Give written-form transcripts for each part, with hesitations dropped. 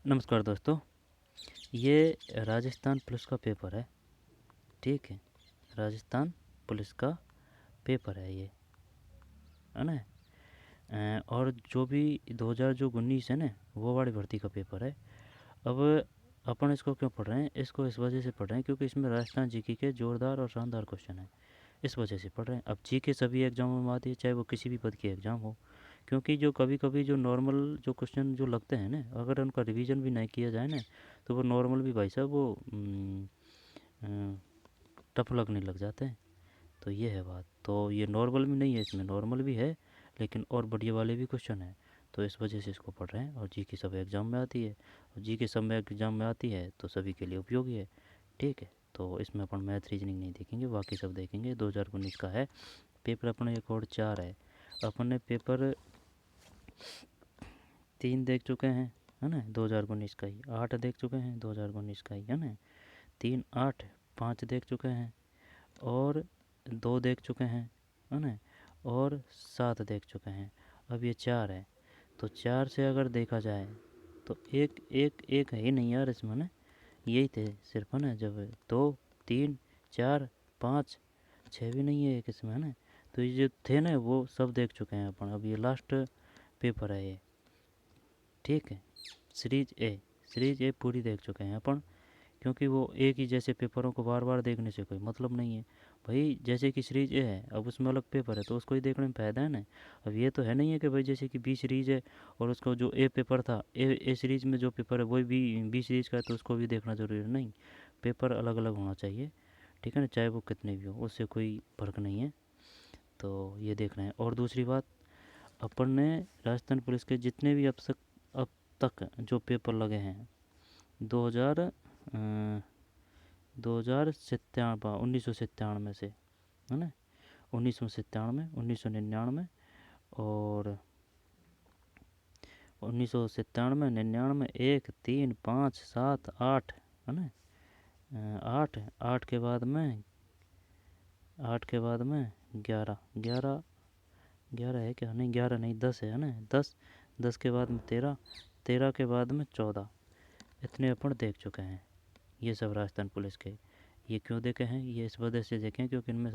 नमस्कार दोस्तों। ये राजस्थान पुलिस का पेपर है। ठीक है, राजस्थान पुलिस का पेपर है ये, है ना। और जो भी 2000 जो 19 है ना, वो वाली भर्ती का पेपर है। अब अपन इसको क्यों पढ़ रहे हैं? इसको इस वजह से पढ़ रहे हैं क्योंकि इसमें राजस्थान जीके के जोरदार और शानदार क्वेश्चन है। इस वजह से पढ़ रहे हैं। अब जीके सभी एग्जामों में आती है, चाहे वो किसी भी पद की एग्ज़ाम हो। क्योंकि जो कभी कभी जो नॉर्मल जो क्वेश्चन जो लगते हैं ना, अगर उनका रिवीजन भी नहीं किया जाए ना, तो वो नॉर्मल भी भाई साहब वो टफ लगने लग जाते हैं। तो ये है बात। तो ये नॉर्मल भी नहीं है, इसमें नॉर्मल भी है लेकिन और बढ़िया वाले भी क्वेश्चन हैं। तो इस वजह से इसको पढ़ रहे हैं। और जी के सब एग्ज़ाम में आती है, और जी के सब में एग्ज़ाम में आती है तो सभी के लिए उपयोगी है। ठीक है, तो इसमें अपन मैथ रीजनिंग नहीं देखेंगे, बाकी सब देखेंगे। 2019 का है पेपर। अपने एक और 4 है। अपन ने पेपर 3 देख चुके हैं, है ना, 2019 का ही। 8 देख चुके हैं 2019 का ही, है ना। 3 8 5 देख चुके हैं, और 2 देख चुके हैं, है ना, और 7 देख चुके हैं। अब ये 4 है। तो 4 से अगर देखा जाए तो एक एक एक है ही नहीं यार इसमें ना। यही थे सिर्फ, है ना। जब 2 3 4 5 6 भी नहीं है एक इसमें, है ना। तो ये जो थे ना वो सब देख चुके हैं अपन। अब ये लास्ट पेपर है ये। ठीक है, सीरीज ए पूरी देख चुके हैं अपन। क्योंकि वो एक ही जैसे पेपरों को बार बार देखने से कोई मतलब नहीं है भाई। जैसे कि सीरीज ए है, अब उसमें अलग पेपर है तो उसको ही देखने में फ़ायदा है ना। अब ये तो है नहीं है कि भाई जैसे कि बी सीरीज है और उसको जो ए पेपर था, ए सीरीज में जो पेपर है वही बी सीरीज का है, तो उसको भी देखना ज़रूरी है नहीं। पेपर अलग अलग होना चाहिए, ठीक है ना, चाहे वो कितने भी हो, उससे कोई फ़र्क नहीं है। तो ये देखना है। और दूसरी बात, अपन ने राजस्थान पुलिस के जितने भी अब तक जो पेपर लगे हैं 2000 2097 1997 से, है ना, 1997 1999 और 1997 99 1 3 5 7 8, है ना। 8 8 के बाद में 11 11 11 है क्या? नहीं 11 नहीं, 10 है ना। 10 10 के बाद में 13 13 के बाद में 14। इतने अपन देख चुके हैं। ये सब राजस्थान पुलिस के। ये क्यों देखे हैं? ये इस वजह से देखे हैं क्योंकि इनमें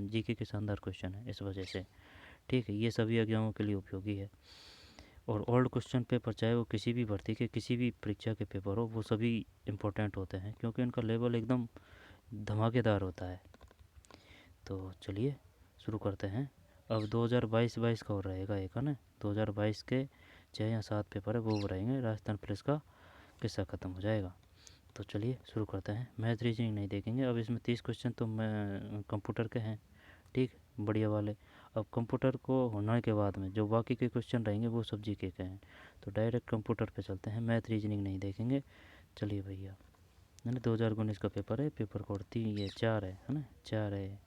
जीके के शानदार क्वेश्चन है, इस वजह से। ठीक है, ये सभी एग्जामों के लिए उपयोगी है। और ओल्ड क्वेश्चन पेपर, चाहे वो किसी भी भर्ती के किसी भी परीक्षा के पेपर हो, वो सभी इम्पोर्टेंट होते हैं क्योंकि इनका लेवल एकदम धमाकेदार होता है। तो चलिए शुरू करते हैं। अब 2022 का और रहेगा एक, है ना। 2022 के 6 या 7 पेपर है वो रहेंगे। राजस्थान पुलिस का किस्सा ख़त्म हो जाएगा। तो चलिए शुरू करते हैं। मैथ रीजनिंग नहीं देखेंगे। अब इसमें 30 क्वेश्चन तो मैं कंप्यूटर के हैं, ठीक, बढ़िया वाले। अब कंप्यूटर को होने के बाद में जो बाकी के क्वेश्चन रहेंगे वो सब जीके के हैं। तो डायरेक्ट कंप्यूटर पे चलते हैं, मैथ रीजनिंग नहीं देखेंगे। चलिए भैया, है ना। 2019 का पेपर है, पेपर कोड 3 ये 4 है ना, 4 है।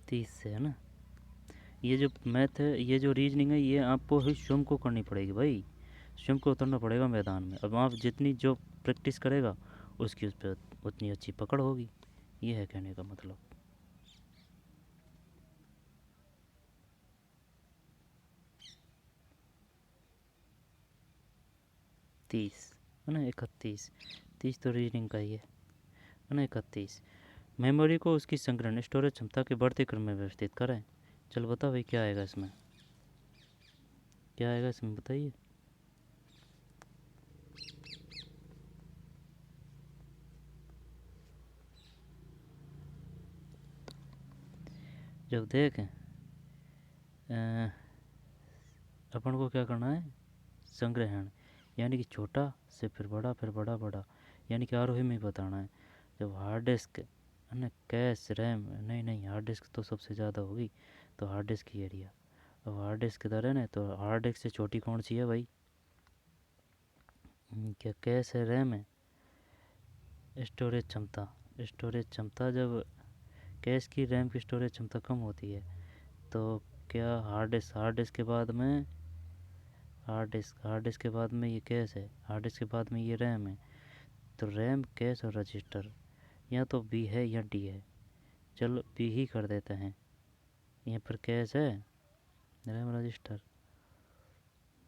30 से, है ना। ये जो मैथ है, ये जो रीजनिंग है, ये आपको ही स्वयं को करनी पड़ेगी भाई। स्वयं को उतरना पड़ेगा मैदान में। अब आप जितनी जो प्रैक्टिस करेगा उसकी उस पर उतनी अच्छी पकड़ होगी। ये है कहने का मतलब। 30, है ना। 31, 30 तो रीजनिंग का ही है ना। 31, मेमोरी को उसकी संग्रहण स्टोरेज क्षमता के बढ़ते क्रम में व्यवस्थित करें। चल बता भाई, क्या आएगा इसमें? क्या आएगा इसमें बताइए। जब देख अपन को क्या करना है? संग्रहण, यानी कि छोटा से फिर बड़ा, फिर बड़ा बड़ा, यानी कि आरोही में ही बताना है। जब हार्ड डिस्क, है ना, कैश रैम, नहीं नहीं, हार्ड डिस्क तो सबसे ज़्यादा होगी, तो हार्ड डिस्क की एरिया। अब हार्ड डिस्क किधर है ना, तो हार्ड डिस्क से छोटी कौन सी है भाई? क्या कैश है, रैम है? स्टोरेज क्षमता, स्टोरेज क्षमता जब कैश की रैम की स्टोरेज क्षमता कम होती है, तो क्या हार्ड डिस्क के बाद में हार्ड डिस्क के बाद में ये कैश है, हार्ड डिस्क के बाद में ये रैम है। तो रैम, कैश और रजिस्टर, या तो बी है या डी है। चलो बी ही कर देते हैं, यहाँ पर कैश है, RAM register,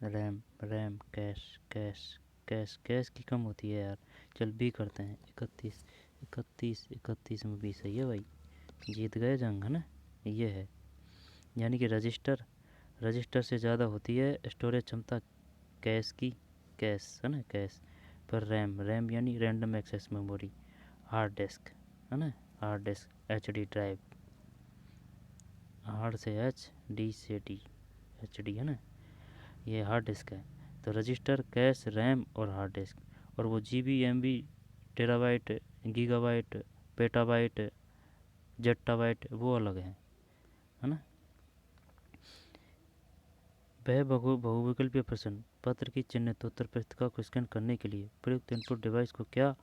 RAM RAM cash cash cash cash की कम होती है यार। चल बी करते हैं, 31 31 31 में बी सही है भाई, जीत गए जंग है ना। ये है, यानी कि रजिस्टर रजिस्टर से ज़्यादा होती है स्टोरेज क्षमता कैश की, कैश है ना कैश। पर रैम रैम यानी random access memory, hard disk है ना, hard disk H D drive, hard से एच, डी से डी, एच डी है ना, ये हार्ड डिस्क है। तो रजिस्टर कैश रैम और हार्ड डिस्क। और वो G B M B terabyte gigabyte petabyte zettabyte वो अलग है ना। वह बहुविकल्पीय प्रश्न पत्र की चिन्हित उत्तर पुस्तिका को स्कैन करने के लिए प्रयुक्त इनपुट डिवाइस को क्या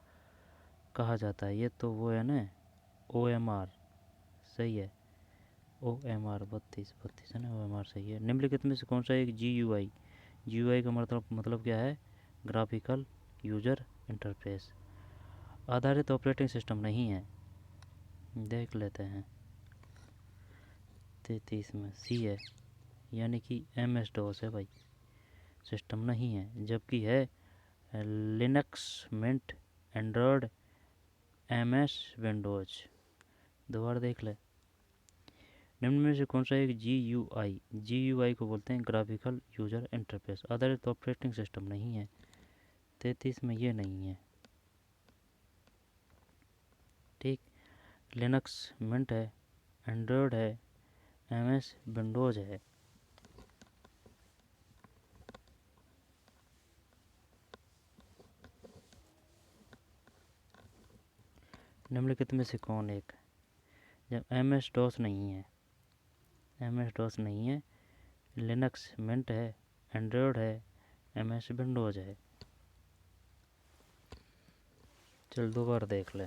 कहा जाता है। ये तो वो है ना, ओ एम आर सही है, ओ एम आर 32 है ना, ओ एम आर सही है। निम्नलिखित में से कौन सा एक जी यू आई, जी यू आई का मतलब क्या है, ग्राफिकल यूजर इंटरफेस आधारित ऑपरेटिंग सिस्टम नहीं है। देख लेते हैं, 33 में सी है, यानी कि एम एस डॉस है भाई, सिस्टम नहीं है। जबकि है Linux Mint Android M S Windows. दोबारा देख ले, निम्न में से कौन सा एक जी यू आई को बोलते हैं ग्राफिकल यूजर इंटरफेस आधारित ऑपरेटिंग सिस्टम नहीं है। 33 में ये नहीं है, ठीक। लिनक्स मिंट है, एंड्रॉयड है, एम एस विंडोज है। निम्नलिखित में से कौन एक, जब एम एस डॉस नहीं है, एम एस डॉस नहीं है, लिनक्स मिंट है, एंड्रॉयड है, एम एस विंडोज है। चल दोबारा देख ले,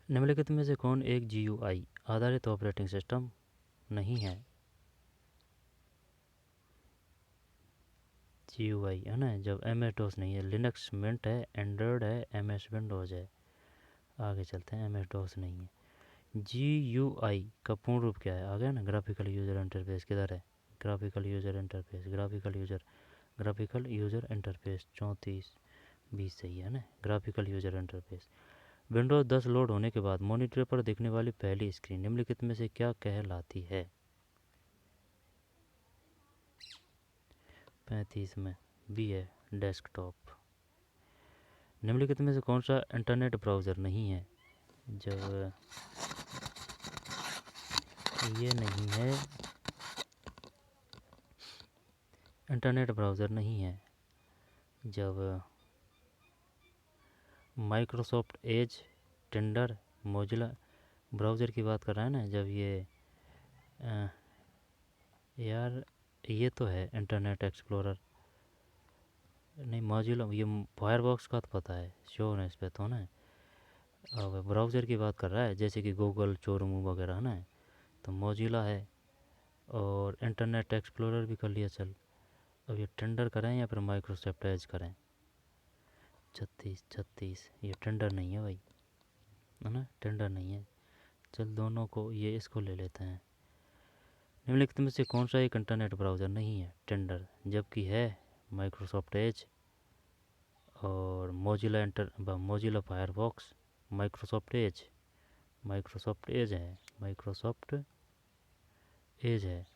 निम्नलिखित में से कौन एक जी यू आई आधारित ऑपरेटिंग सिस्टम नहीं है। जी यू आई है ना, जब एम एस डॉस नहीं है, लिनक्स मिंट है, एंड्रॉयड है, एम एस विंडोज है। आगे चलते हैं, एम एस डॉस नहीं है। जी यू आई का पूर्ण रूप क्या है, आ गया ना, ग्राफिकल यूजर इंटरफेस। किधर है, graphical user interface, graphical user interface 34 20 सही है ना, graphical user interface. Windows 10 load होने के बाद मॉनिटर पर दिखने वाली पहली स्क्रीन निम्नलिखित में से क्या कहलाती है। 35 में बी है, डेस्कटॉप। निम्नलिखित में से कौन सा इंटरनेट ब्राउज़र नहीं है, जब ये नहीं है, इंटरनेट ब्राउज़र नहीं है जब Microsoft Edge, Tinder, Mozilla browser की बात कर रहा है ना, जब ये यार ये तो है इंटरनेट एक्सप्लोरर नहीं, मोजिला ये फायरबॉक्स का तो पता है, श्योर है इस पर तो ना। अब ब्राउज़र की बात कर रहा है जैसे कि गूगल, चोरमू वगैरह ना, तो मोजिला है। और इंटरनेट एक्सप्लोरर भी कर लिया चल। अब ये टेंडर करें या फिर माइक्रोसॉफ्ट एज करें। 36 ये टेंडर नहीं है भाई, है ना, टेंडर नहीं है। चल दोनों को, ये इसको ले लेते हैं। निम्नलिखित में से कौन सा एक इंटरनेट ब्राउज़र नहीं है, टेंडर, जबकि है माइक्रोसॉफ्ट एज और मोजिला फायरफॉक्स, माइक्रोसॉफ्ट एज है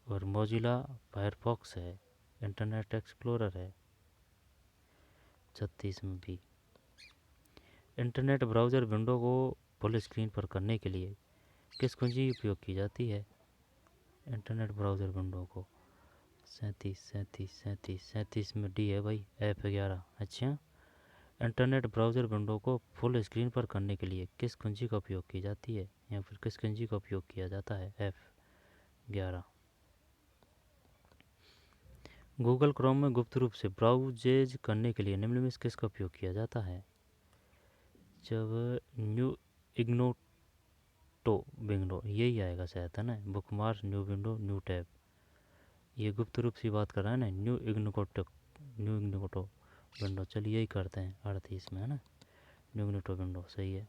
और मोजिला फायरफॉक्स है, इंटरनेट एक्सप्लोरर है। 36 में भी इंटरनेट ब्राउज़र विंडो को फुल स्क्रीन पर करने के लिए किस कुंजी उपयोग की जाती है, इंटरनेट ब्राउज़र विंडो को। 37 में डी है भाई, F11। अच्छा, इंटरनेट ब्राउज़र विंडो को फुल स्क्रीन पर करने के लिए किस कुंजी का उपयोग की जाती है, या फिर किस कुंजी का उपयोग किया जाता है, F11। गूगल क्रोम में गुप्त रूप से ब्राउजेज करने के लिए निम्न में से किसका उपयोग किया जाता है, जब न्यू इग्नोटो विंडो, यही आएगा शायद है ना, bookmark, new window, new tab. ये गुप्त रूप से बात कर रहा है ना, न्यू इग्नोटो विंडो। चलिए यही करते हैं 38 में है ना, न्यू इग्नोटो विंडो सही है।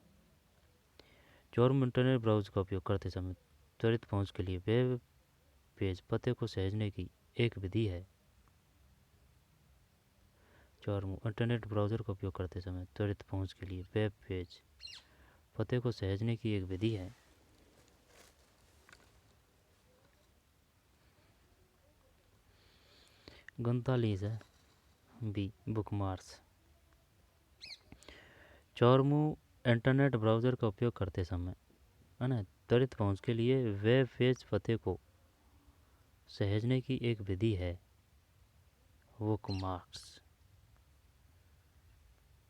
चौरम इंटरनेट ब्राउज़र का उपयोग करते समय त्वरित पहुंच के लिए वेब पेज पते को सहेजने की एक विधि है। चौरम इंटरनेट ब्राउज़र का उपयोग करते समय त्वरित पहुंच के लिए वेब पेज पते को सहेजने की एक विधि है। गंतालीस है बी बुकमार्क्स। चौरमू इंटरनेट ब्राउज़र का उपयोग करते समय है ना त्वरित पहुंच के लिए वेब पेज पते को सहेजने की एक विधि है बुकमार्क्स।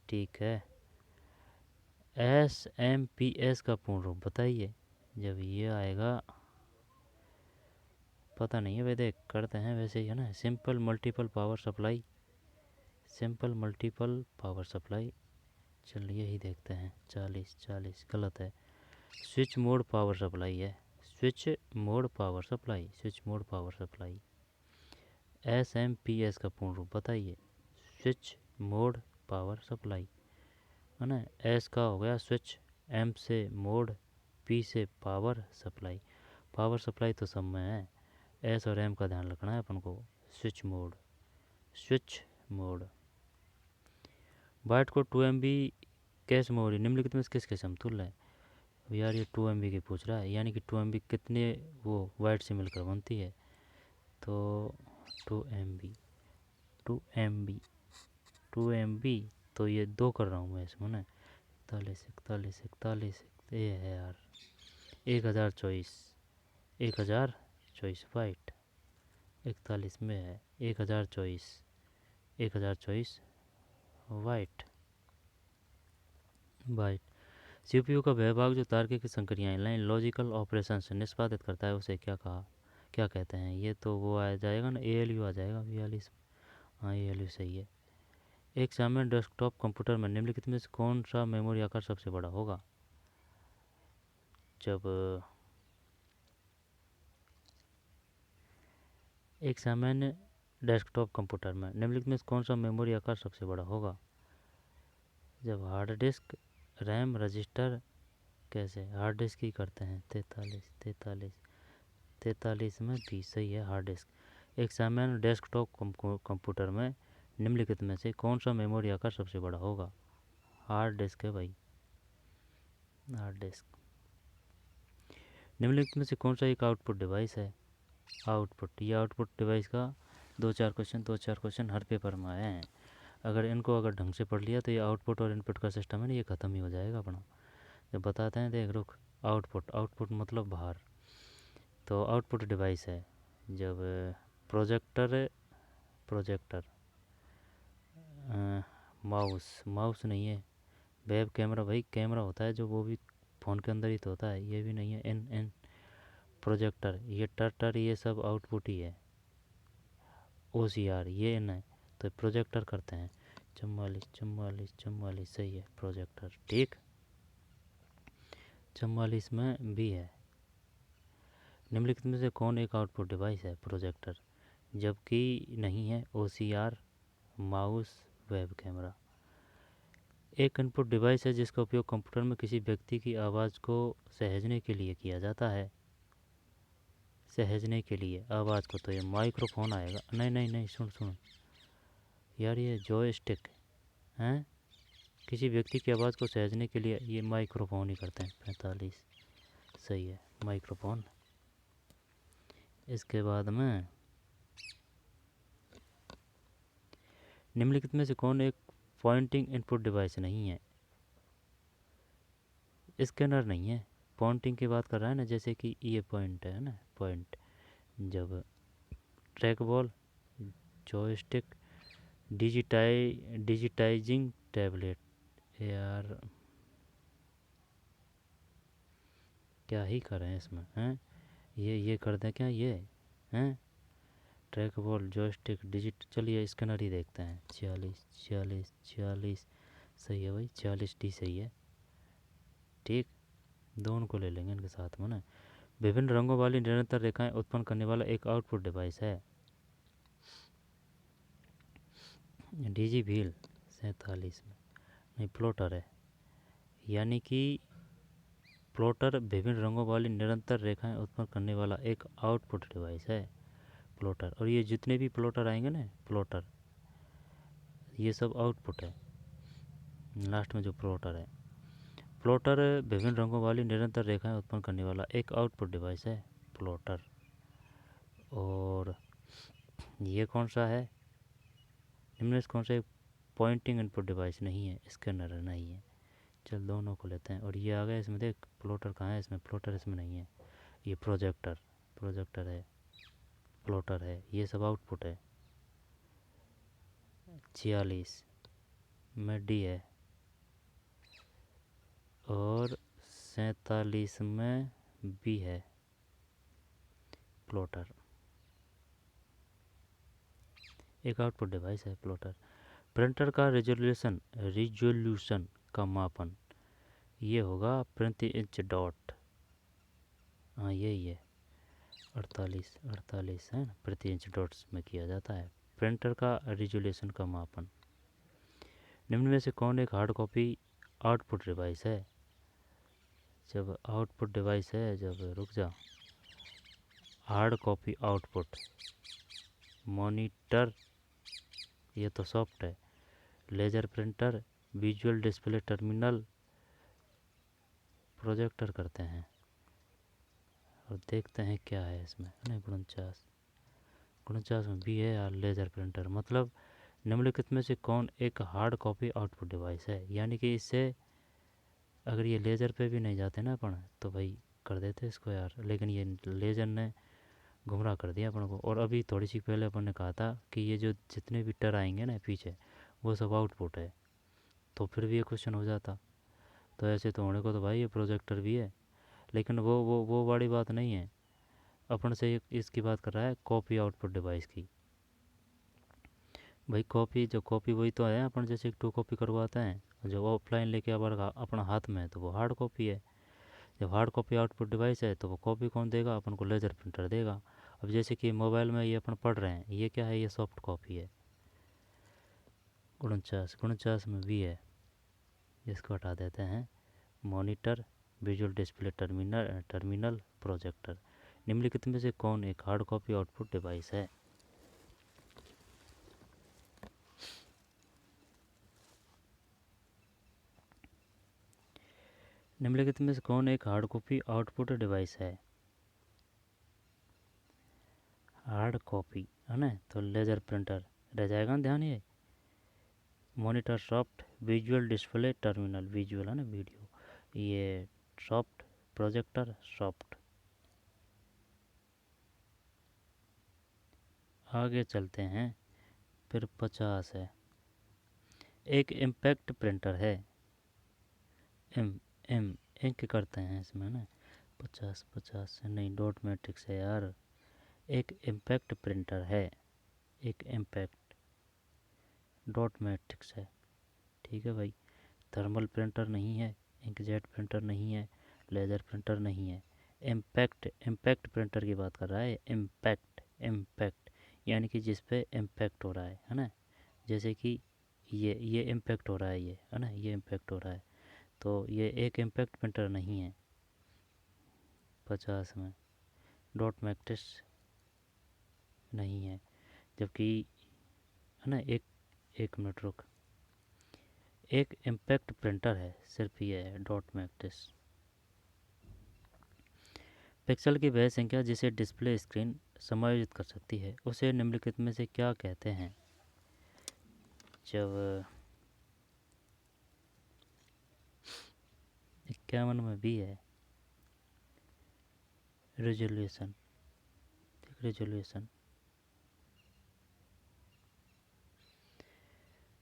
ठीक है। SMPS का पूर्ण रूप बताइए। जब ये आएगा पता नहीं है, वे देख करते हैं वैसे ही है ना। Simple multiple power supply, simple multiple power supply. चल यही देखते हैं। 40 गलत है। स्विच मोड पावर सप्लाई है। Switch mode power supply, switch mode power supply. SMPS का पूर्ण रूप बताइए। स्विच मोड पावर सप्लाई है ना। एस का हो गया स्विच, एम से मोड, पी से पावर सप्लाई। पावर सप्लाई तो सब में है, एस और एम का ध्यान रखना है अपन को। Switch mode, switch mode. Byte को 2 MB कैश मेमोरी निम्नलिखित में से किसके समतुल्य है। अब यार ये 2 MB की पूछ रहा है, यानी कि 2 MB कितने वो बाइट से मिलकर बनती है। तो 2 MB 2 MB 2 MB तो ये 2 कर रहा हूँ मैं इसमें ना। 41 ये है यार 1024 वाइट। 41 में है 1024 वाइट। CPU का वह भाग जो तार्किक संक्रियाएं लाइन लॉजिकल ऑपरेशन से निष्पादित करता है उसे क्या कहते हैं। ये तो वो आ जाएगा ना, ALU आ जाएगा 42। हाँ ALU सही है। एक सामान्य डेस्कटॉप कंप्यूटर में निम्नलिखित में से कौन सा मेमोरी आकार सबसे बड़ा होगा। जब एक सामान्य डेस्कटॉप कंप्यूटर में निम्नलिखित में से कौन सा मेमोरी आकार सबसे बड़ा होगा। जब हार्ड डिस्क, रैम, रजिस्टर। कैसे हार्ड डिस्क ही करते हैं। 43 में भी सही है हार्ड डिस्क। एक सामान्य डेस्कटॉप कंप्यूटर में निम्नलिखित में से कौन सा मेमोरी आकार सबसे बड़ा होगा। हार्ड डिस्क है भाई, हार्ड डिस्क। निम्नलिखित में से कौन सा एक आउटपुट डिवाइस है। आउटपुट, ये आउटपुट डिवाइस का 2-4 क्वेश्चन हर पेपर में आए हैं। अगर ढंग से पढ़ लिया तो ये आउटपुट और इनपुट का सिस्टम है ना, ये ख़त्म ही हो जाएगा अपना। जब बताते हैं देख रुक, आउटपुट मतलब बाहर। तो आउटपुट डिवाइस है जब प्रोजेक्टर माउस नहीं है। वेब कैमरा भाई कैमरा होता है जो, वो भी फ़ोन के अंदर ही तो होता है। ये भी नहीं है। एन प्रोजेक्टर, ये टर ये सब आउटपुट ही है। OCR ये एन है, तो प्रोजेक्टर करते हैं। 44 सही है प्रोजेक्टर। ठीक, 44 में भी है। निम्नलिखित में से कौन एक आउटपुट डिवाइस है। प्रोजेक्टर, जबकि नहीं है OCR, माउस, वेब कैमरा। एक इनपुट डिवाइस है जिसका उपयोग कंप्यूटर में किसी व्यक्ति की आवाज़ को सहेजने के लिए किया जाता है। सहेजने के लिए आवाज़ को, तो ये माइक्रोफोन आएगा। नहीं सुन यार, ये जॉयस्टिक हैं। किसी व्यक्ति की आवाज़ को सहेजने के लिए ये माइक्रोफोन ही करते हैं। 45 सही है माइक्रोफोन। इसके बाद में निम्नलिखित में से कौन एक पॉइंटिंग इनपुट डिवाइस नहीं है। स्कैनर नहीं है। पॉइंटिंग की बात कर रहा है ना, जैसे कि ये पॉइंट है ना, पॉइंट। जब track ball, joystick, digitising tablet. यार क्या ही करें इसमें हैं। ये कर दें क्या ये हैं। ट्रैक बॉल, जॉयस्टिक, चलिए स्कैनर ही देखते हैं। 46 सही है भाई। 46D सही है। ठीक, दोनों को ले लेंगे इनके साथ में ना। विभिन्न रंगों वाली निरंतर रेखाएं उत्पन्न करने वाला एक आउटपुट डिवाइस है। DG व्हील 47 में नहीं, प्लॉटर है। यानी कि प्लॉटर विभिन्न रंगों वाली निरंतर रेखाएं उत्पन्न करने वाला एक आउटपुट डिवाइस है प्लॉटर। और ये जितने भी प्लॉटर आएंगे ना प्लॉटर, ये सब आउटपुट है। लास्ट में जो प्लॉटर है, प्लॉटर विभिन्न रंगों वाली निरंतर रेखाएं उत्पन्न करने वाला एक आउटपुट डिवाइस है प्लॉटर। और ये कौन सा है, निम्न कौन सा, पॉइंटिंग इनपुट डिवाइस नहीं है, स्कैनर नहीं है। चल दोनों को लेते हैं। और ये आ गया इसमें, देख प्लॉटर कहाँ है इसमें, प्लॉटर इसमें नहीं है। ये प्रोजेक्टर, प्रोजेक्टर है, प्लॉटर है, ये सब आउटपुट है। 46 में डी है और 47 में बी है प्लॉटर। एक आउटपुट डिवाइस है प्लॉटर। प्रिंटर का रिजोल्यूशन का मापन ये होगा प्रति इंच डॉट, हाँ यही है 48 है ना, प्रति इंच डॉट्स में किया जाता है प्रिंटर का रिजोल्यूशन का मापन। निम्न में से कौन एक हार्ड कॉपी आउटपुट डिवाइस है। जब आउटपुट डिवाइस है, जब रुक जा, हार्ड कॉपी आउटपुट, मॉनिटर ये तो सॉफ्ट है, laser printer, visual display terminal, projector करते हैं। और देखते हैं क्या है इसमें, नहीं 49 में भी है यार, लेजर प्रिंटर। मतलब निम्नलिखित में से कौन एक हार्ड कॉपी आउटपुट डिवाइस है। यानी कि इससे अगर ये लेज़र पे भी नहीं जाते ना अपन, तो भाई कर देते इसको यार, लेकिन ये लेज़र ने गुमराह कर दिया अपन को। और अभी थोड़ी सी पहले अपन ने कहा था कि ये जो जितने भी टर आएंगे ना पीछे, वो सब आउटपुट है, तो फिर भी ये क्वेश्चन हो जाता। तो ऐसे तो होने को तो भाई ये प्रोजेक्टर भी है, लेकिन वो वाली बात नहीं है। अपन से इसकी बात कर रहा है कॉपी आउटपुट डिवाइस की। भाई कॉपी, जो कॉपी वही तो है अपन जैसे 2 कॉपी करवाते हैं, जो ऑफलाइन लेके अपना हाथ में है तो वो हार्ड कॉपी है। जब हार्ड कॉपी आउटपुट डिवाइस है तो वो कॉपी कौन देगा, अपन को लेजर प्रिंटर देगा। अब जैसे कि मोबाइल में ये अपन पढ़ रहे हैं, ये क्या है, ये सॉफ्ट कॉपी है। 49 में भी है, इसको हटा देते हैं। Monitor, visual display terminal, projector. निम्नलिखित में से कौन एक हार्ड कॉपी आउटपुट डिवाइस है। निम्नलिखित में से कौन एक हार्ड कॉपी आउटपुट डिवाइस है। हार्ड कॉपी है ना, तो लेजर प्रिंटर रह जाएगा ना ध्यान। ये monitor soft, visual display terminal visual है ना वीडियो, ये सॉफ्ट, प्रोजेक्टर सॉफ्ट। आगे चलते हैं, फिर 50 है। एक इम्पैक्ट प्रिंटर है, एम एम इंक करते हैं इसमें ना। 50 से नहीं, डॉट मैट्रिक्स है यार। एक इम्पैक्ट प्रिंटर है, एक इम्पैक्ट डॉट मैट्रिक्स है, ठीक है भाई। थर्मल प्रिंटर नहीं है, इंकजेट प्रिंटर नहीं है, लेज़र प्रिंटर नहीं है। इम्पैक्ट प्रिंटर की बात कर रहा है। इम्पैक्ट यानी कि जिस पे इम्पैक्ट हो रहा है ना। जैसे कि ये इम्पैक्ट हो रहा है, ये है ना, ये इम्पैक्ट हो रहा है, तो ये एक इम्पैक्ट प्रिंटर नहीं है। 50 में डॉट मैट्रिक्स नहीं है, जबकि है ना, एक मिनट रुक, एक इम्पैक्ट प्रिंटर है, सिर्फ ये है डॉट मैट्रिक्स। पिक्सल की वह संख्या जिसे डिस्प्ले स्क्रीन समायोजित कर सकती है उसे निम्नलिखित में से क्या कहते हैं। जब 51 में भी है रेजोल्यूशन, रेजोल्यूशन।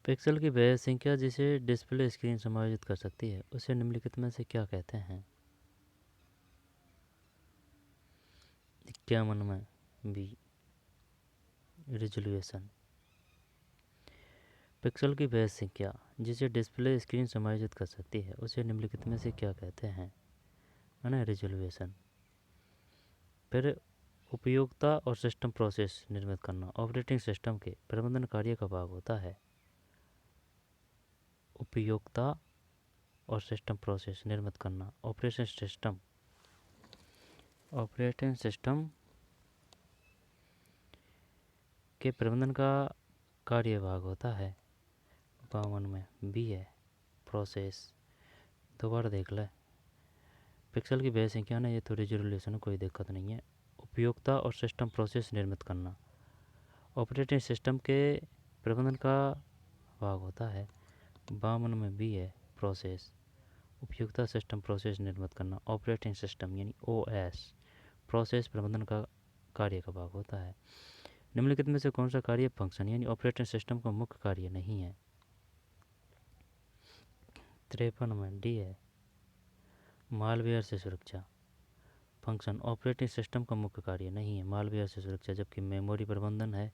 पिक्सल की वह संख्या जिसे डिस्प्ले स्क्रीन समायोजित कर सकती है उसे निम्नलिखित में से क्या कहते हैं। 51 में भी रेजोल्यूशन। पिक्सल की वह संख्या जिसे डिस्प्ले स्क्रीन समायोजित कर सकती है उसे निम्नलिखित में से क्या कहते हैं, है ना, रेजोल्यूशन। फिर उपयोगिता और सिस्टम प्रोसेस निर्मित करना ऑपरेटिंग सिस्टम के प्रबंधन कार्य का भाग होता है। उपयोगिता और सिस्टम प्रोसेस निर्मित करना। ऑपरेटिंग सिस्टम के प्रबंधन का कार्यभाग होता है। 52 में बी है प्रोसेस। दोबारा देख ले, पिक्सल की बेस संख्या ना, ये तो रिजोल्यूशन कोई दिक्कत नहीं है। उपयोगिता और सिस्टम प्रोसेस निर्मित करना ऑपरेटिंग सिस्टम के प्रबंधन का भाग होता है। 52 में बी है प्रोसेस। उपयोगिता सिस्टम प्रोसेस निर्मित करना। ऑपरेटिंग सिस्टम यानी ओएस प्रोसेस प्रबंधन का कार्य का भाग होता है। निम्नलिखित में से कौन सा कार्य फंक्शन यानी ऑपरेटिंग सिस्टम का मुख्य कार्य नहीं है? 53 में डी है मालवेयर से सुरक्षा। फंक्शन ऑपरेटिंग सिस्टम का मुख्य कार्य नहीं है मालवेयर से सुरक्षा, जबकि मेमोरी प्रबंधन है,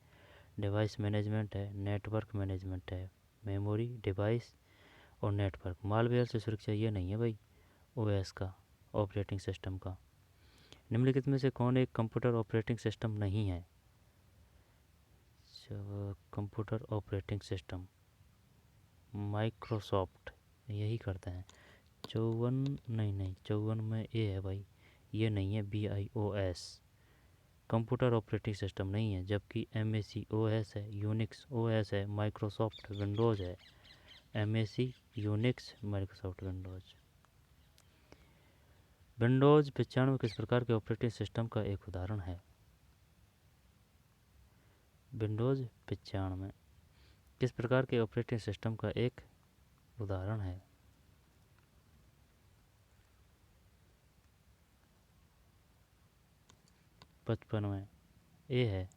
डिवाइस मैनेजमेंट है, नेटवर्क मैनेजमेंट है। मेमोरी, डिवाइस और नेटवर्क। मालवेयर से सुरक्षा ये नहीं है भाई ओएस का, ऑपरेटिंग सिस्टम का। निम्नलिखित में से कौन एक कंप्यूटर ऑपरेटिंग सिस्टम नहीं है? कंप्यूटर ऑपरेटिंग सिस्टम माइक्रोसॉफ्ट यही करते हैं। 54 में ए है भाई, ये नहीं है BIOS। कंप्यूटर ऑपरेटिंग सिस्टम नहीं है, जबकि MAC OS है, यूनिक्स OS है, माइक्रोसॉफ्ट विंडोज़ है। MAC Unix Microsoft Windows. Windows 95 किस प्रकार के ऑपरेटिंग सिस्टम का एक उदाहरण है? विंडोज़ 95 किस प्रकार के ऑपरेटिंग सिस्टम का एक उदाहरण है? 55 में ए है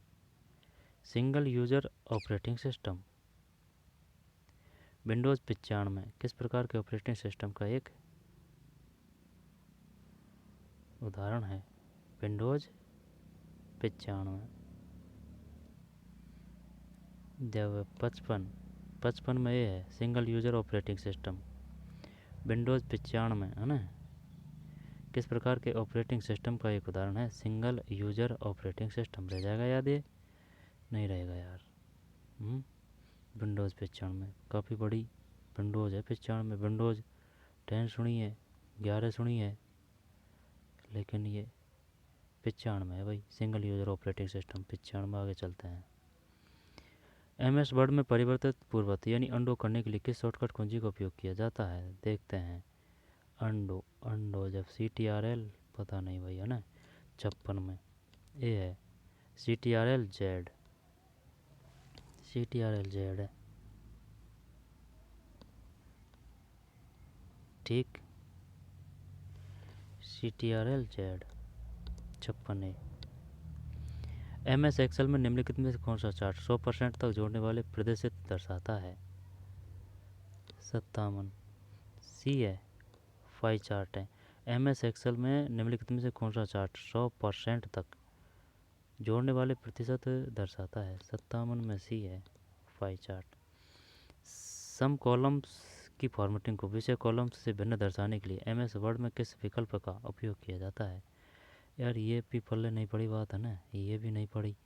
single user operating system. Windows 95 किस प्रकार के ऑपरेटिंग सिस्टम का एक उदाहरण है? विंडोज़ 95 जब 55 में ये है single user operating system. Windows 95 में है ना, किस प्रकार के ऑपरेटिंग सिस्टम का एक उदाहरण है? Single user operating system. रह जाएगा याद? ये नहीं रहेगा यार। विंडोज़ 95 में काफ़ी बड़ी विंडोज़ है। 95 में विंडोज़ 10 सुनी है, 11 सुनी है, लेकिन ये 95 में है भाई सिंगल यूजर ऑपरेटिंग सिस्टम। 95 में आगे चलते हैं। MS वर्ड में परिवर्तित पूर्वत यानी अंडो करने के लिए किस शॉर्टकट कुंजी का उपयोग किया जाता है? देखते हैं। अंडो जब CTRL पता नहीं भाई है ना। 56 में ए है CTRL Z है ठीक। CTRL Z 56A। MS Excel में निम्नलिखित में से कौन सा चार्ट 100% तक जोड़ने वाले प्रदर्शित दर्शाता है? 57 सी है फाई चार्ट है। MS एक्सेल में निम्नलिखित में से कौन सा चार्ट 100% तक जोड़ने वाले प्रतिशत दर्शाता है? 57 में सी है फाई चार्ट। सम कॉलम्स की फॉर्मेटिंग को विषय कॉलम्स से भिन्न दर्शाने के लिए MS वर्ड में किस विकल्प का उपयोग किया जाता है? यार ये भी पल्ले नहीं पड़ी बात है ना, ये भी नहीं पड़ी।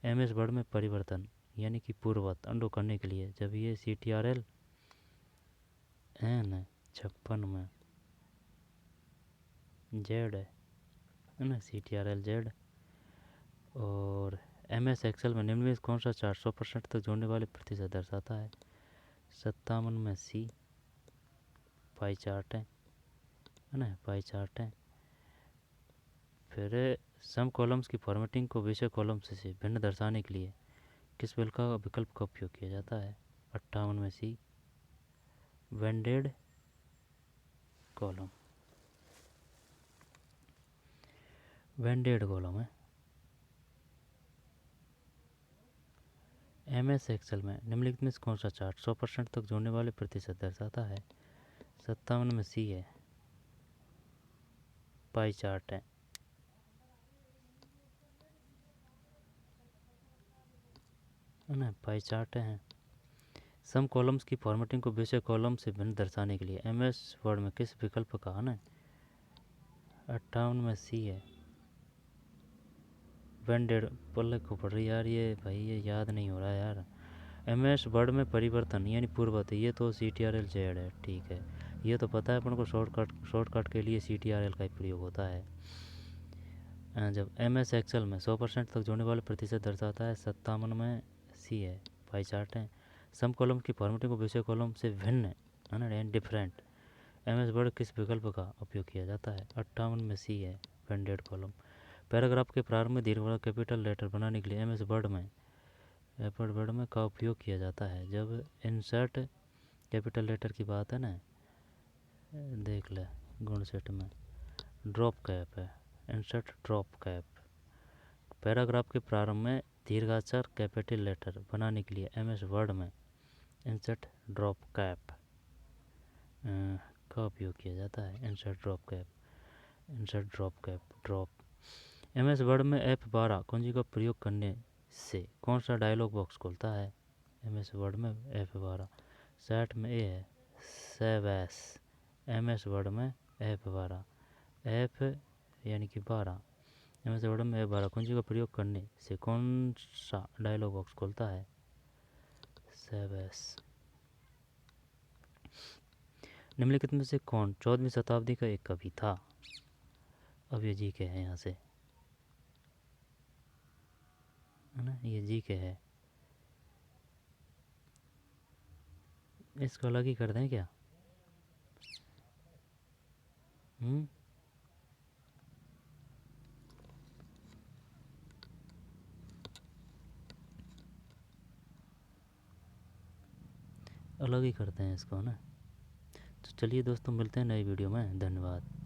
MS वर्ड में परिवर्तन यानी कि पूर्ववत अंडो करने के लिए जब ये CTRL N 56 में Z है ना, CTRL Z। और MS एक्सेल में निम्न में कौन सा चार्ट 100% तक जोड़ने वाले प्रतिशत दर्शाता है? 57 में सी पाई चार्ट है ना, पाई चार्ट है। फिर सम कॉलम्स की फॉर्मेटिंग को विषय कॉलम्स से भिन्न दर्शाने के लिए किस विकल्प का उपयोग किया जाता है? 58 में सी वेंडेड कॉलम। वेंडेड कॉलम है। MS एक्सेल में निम्नलिखित में कौन सा चार्ट 100% तक जोड़ने वाले प्रतिशत दर्शाता है? 57 में सी है पाई चार्ट है ना, पाई चार्ट है। सम कॉलम्स की फॉर्मेटिंग को विषय कॉलम से भिन्न दर्शाने के लिए MS वर्ड में किस विकल्प का है ना? 58 में सी है वेंडेड। पल्ले को पड़ रही यार ये भाई, ये याद नहीं हो रहा यार। MS वर्ड में परिवर्तन यानी पूर्ववत, ये तो CTRL Z है ठीक है। ये तो पता है अपन को, शॉर्टकट के लिए CTRL का ही प्रयोग होता है। जब MS एक्सेल में 100% तक जोड़ने वाले प्रतिशत दर्शाता है, 57 में C है, पाई चार्ट है। सम कॉलम की फॉर्मेटिंग को विषय कॉलम से भिन्न है ना, एंड डिफरेंट MS वर्ड किस विकल्प का उपयोग किया जाता है? 58 में C है, पेंडेड कॉलम। पैराग्राफ के प्रारंभ में दीर्घ कैपिटल लेटर बनाने के लिए MS वर्ड में का उपयोग किया जाता है? जब इंसर्ट कैपिटल लेटर की बात है ना, देख ले गुण सेट में ड्रॉप कैप है, इंसर्ट ड्रॉप कैप। पैराग्राफ के प्रारंभ में दीर्घाक्षर कैपिटल लेटर बनाने के लिए MS वर्ड में इंसर्ट ड्रॉप कैप का उपयोग किया जाता है। Insert drop cap, insert drop cap, drop. MS word में F12 कुंजी का प्रयोग करने से कौन सा डायलॉग बॉक्स खुलता है? MS वर्ड में F12, 60 में A है, सेव एस। MS वर्ड में F12, F यानी कि 12, MS वर्ड में F12 कुंजी का प्रयोग करने से कौन सा डायलॉग बॉक्स खुलता है? Save S. निम्नलिखित में से कौन 14वीं शताब्दी का एक कवि था? अब ये जी के है, यहाँ से है ना, ये जी के है, इसको अलग ही कर दें क्या? अलग ही करते हैं इसको ना। तो चलिए दोस्तों, मिलते हैं नई वीडियो में। धन्यवाद।